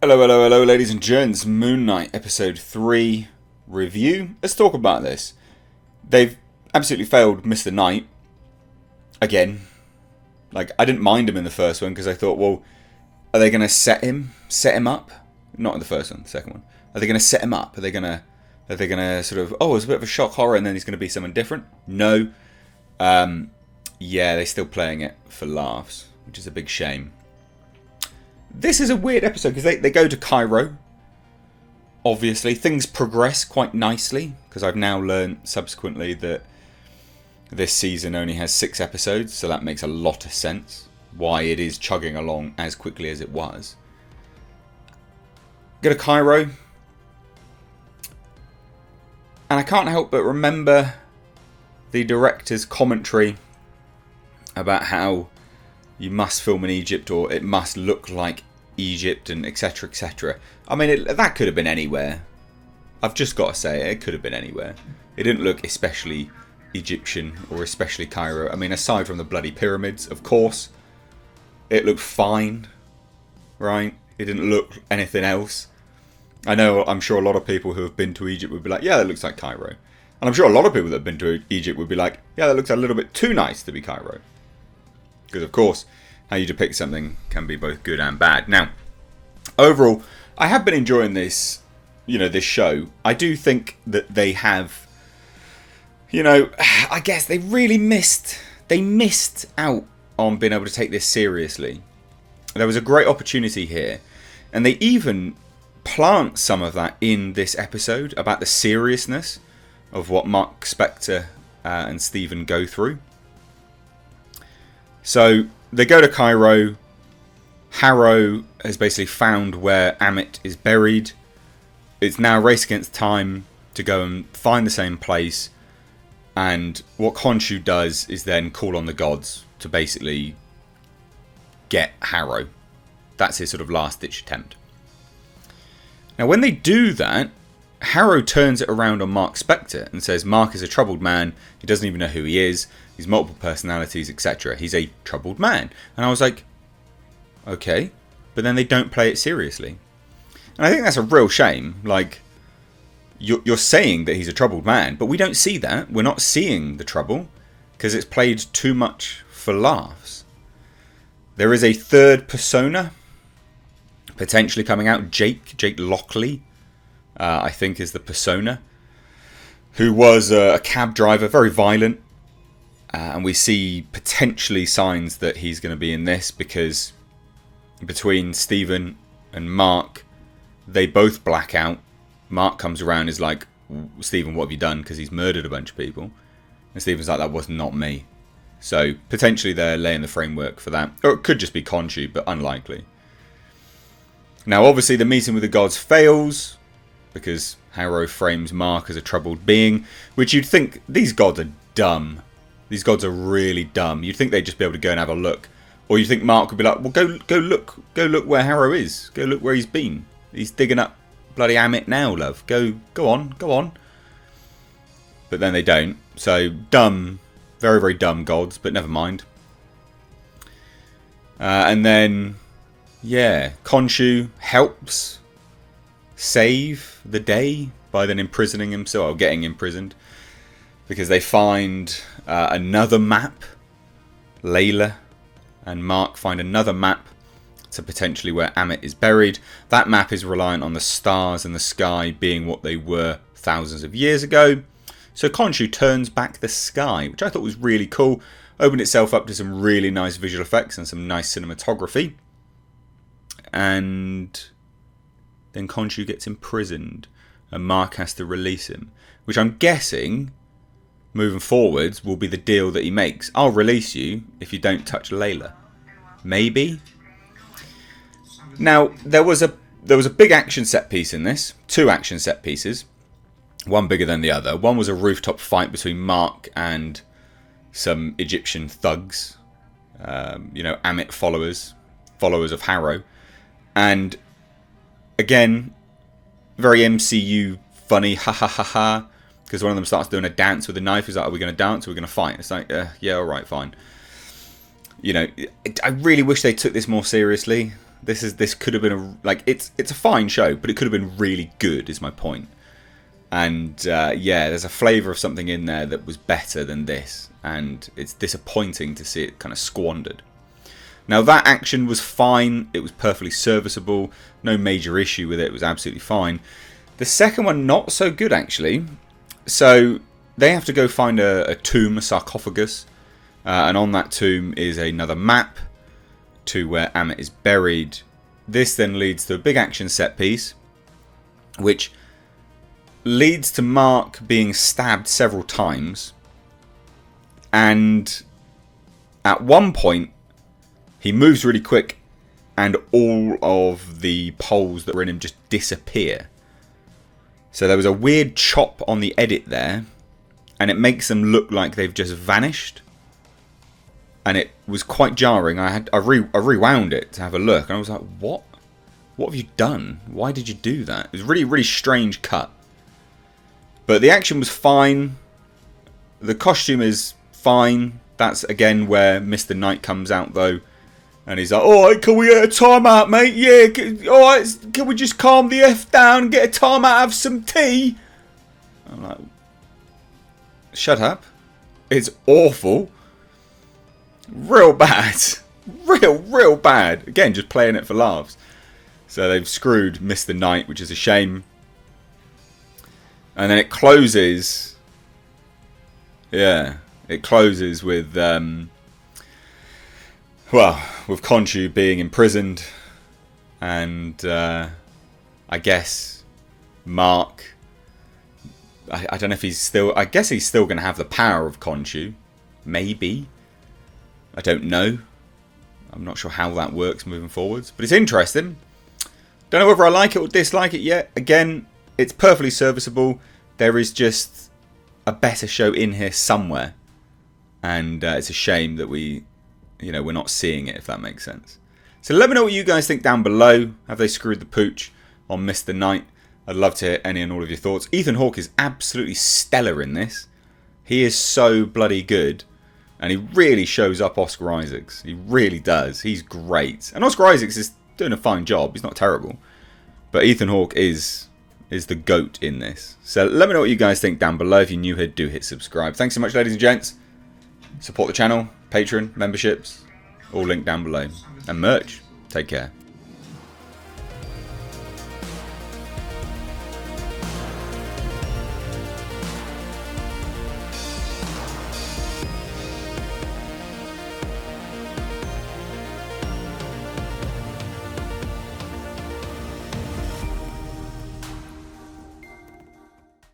Hello, hello, hello, ladies and gents. Moon Knight episode 3 review. Let's talk about this. They've absolutely failed Mr. Knight again. Like, I didn't mind him in the first one because I thought, well, are they going to set him up? Not in the first one, the second one. Are they going to set him up? Are they going to sort of, oh, it's a bit of a shock horror and then he's going to be someone different? No. Yeah, they're still playing it for laughs, which is a big shame. This is a weird episode because they go to Cairo. Obviously, things progress quite nicely because I've now learned subsequently that this season only has 6 episodes, so that makes a lot of sense why it is chugging along as quickly as it was. Go to Cairo, and I can't help but remember the director's commentary about how you must film in Egypt or it must look like Egypt and etc, etc. I mean, that could have been anywhere. I've just got to say it could have been anywhere. It didn't look especially Egyptian or especially Cairo. I mean, aside from the bloody pyramids, of course, it looked fine, right? It didn't look anything else. I'm sure a lot of people who have been to Egypt would be like, yeah, that looks like Cairo. And I'm sure a lot of people that have been to Egypt would be like, yeah, that looks a little bit too nice to be Cairo. Because, of course, how you depict something can be both good and bad. Now, overall, I have been enjoying this, this show. I do think that they have, I guess they really missed out on being able to take this seriously. There was a great opportunity here, and they even plant some of that in this episode about the seriousness of what Mark Spector and Stephen go through. So they go to Cairo. Harrow has basically found where Amit is buried. It's now a race against time to go and find the same place. And what Khonshu does is then call on the gods to basically get Harrow. That's his sort of last-ditch attempt. Now, when they do that, Harrow turns it around on Mark Spector and says Mark is a troubled man. He doesn't even know who he is. He's multiple personalities, etc. He's a troubled man. And I was like, okay. But then they don't play it seriously. And I think that's a real shame. Like, you're saying that he's a troubled man, but we don't see that. We're not seeing the trouble because it's played too much for laughs. There is a third persona potentially coming out. Jake Lockley, I think, is the persona, who was a cab driver, very violent. And we see potentially signs that he's going to be in this because between Stephen and Mark, they both black out. Mark comes around and is like, Stephen, what have you done? Because he's murdered a bunch of people. And Stephen's like, that was not me. So potentially they're laying the framework for that. Or it could just be Khonshu, but unlikely. Now, obviously, the meeting with the gods fails because Harrow frames Mark as a troubled being, which you'd think these gods are dumb. These gods are really dumb. You'd think they'd just be able to go and have a look. Or you think Mark would be like, well, go look where Harrow is. Go look where he's been. He's digging up bloody Amit now, love. Go on. But then they don't. So, dumb, very, very dumb gods, but never mind. And then, yeah, Khonshu helps save the day by then imprisoning himself, or getting imprisoned. Because they find another map. Layla and Mark find another map to potentially where Amit is buried. That map is reliant on the stars in the sky being what they were thousands of years ago. So Khonshu turns back the sky, which I thought was really cool. Opened itself up to some really nice visual effects and some nice cinematography. And then Khonshu gets imprisoned and Mark has to release him, which I'm guessing, moving forwards, will be the deal that he makes. I'll release you if you don't touch Layla. Maybe. Now, there was a big action set piece in this. 2 action set pieces. One bigger than the other. One was a rooftop fight between Mark and some Egyptian thugs. Amit followers of Harrow. And, again, very MCU funny, ha ha ha ha. Because one of them starts doing a dance with a knife. He's like, are we going to dance or are we going to fight? It's like, yeah, alright, fine. I really wish they took this more seriously. This could have been it's a fine show, but it could have been really good, is my point. And yeah, there's a flavour of something in there that was better than this, and it's disappointing to see it kind of squandered. Now, that action was fine. It was perfectly serviceable. No major issue with it. It was absolutely fine. The second one, not so good, actually. So they have to go find a tomb, a sarcophagus. And on that tomb is another map to where Amit is buried. This then leads to a big action set piece, which leads to Mark being stabbed several times. And at one point, he moves really quick, and all of the poles that were in him just disappear. So there was a weird chop on the edit there, and it makes them look like they've just vanished. And it was quite jarring. I rewound it to have a look, and I was like, what? What have you done? Why did you do that? It was a really, really strange cut. But the action was fine. The costume is fine. That's, again, where Mr. Knight comes out, though. And he's like, alright, can we get a timeout, mate? Yeah, alright, can we just calm the F down and get a timeout, have some tea? I'm like, shut up. It's awful. Real bad. Real bad. Again, just playing it for laughs. So they've screwed Mr. Knight, which is a shame. And then it closes. Yeah, it closes with... well, with Khonshu being imprisoned, and I guess Mark, I don't know if he's still, I guess he's still going to have the power of Khonshu, maybe, I don't know, I'm not sure how that works moving forwards, but it's interesting. Don't know whether I like it or dislike it yet. Again, it's perfectly serviceable. There is just a better show in here somewhere, and it's a shame that we're not seeing it, if that makes sense. So let me know what you guys think down below. Have they screwed the pooch on Mr. Knight? I'd love to hear any and all of your thoughts. Ethan Hawke is absolutely stellar in this. He is so bloody good. And he really shows up Oscar Isaacs. He really does. He's great. And Oscar Isaacs is doing a fine job. He's not terrible. But Ethan Hawke is the GOAT in this. So let me know what you guys think down below. If you're new here, do hit subscribe. Thanks so much, ladies and gents. Support the channel, Patreon, memberships, all linked down below. And merch. Take care.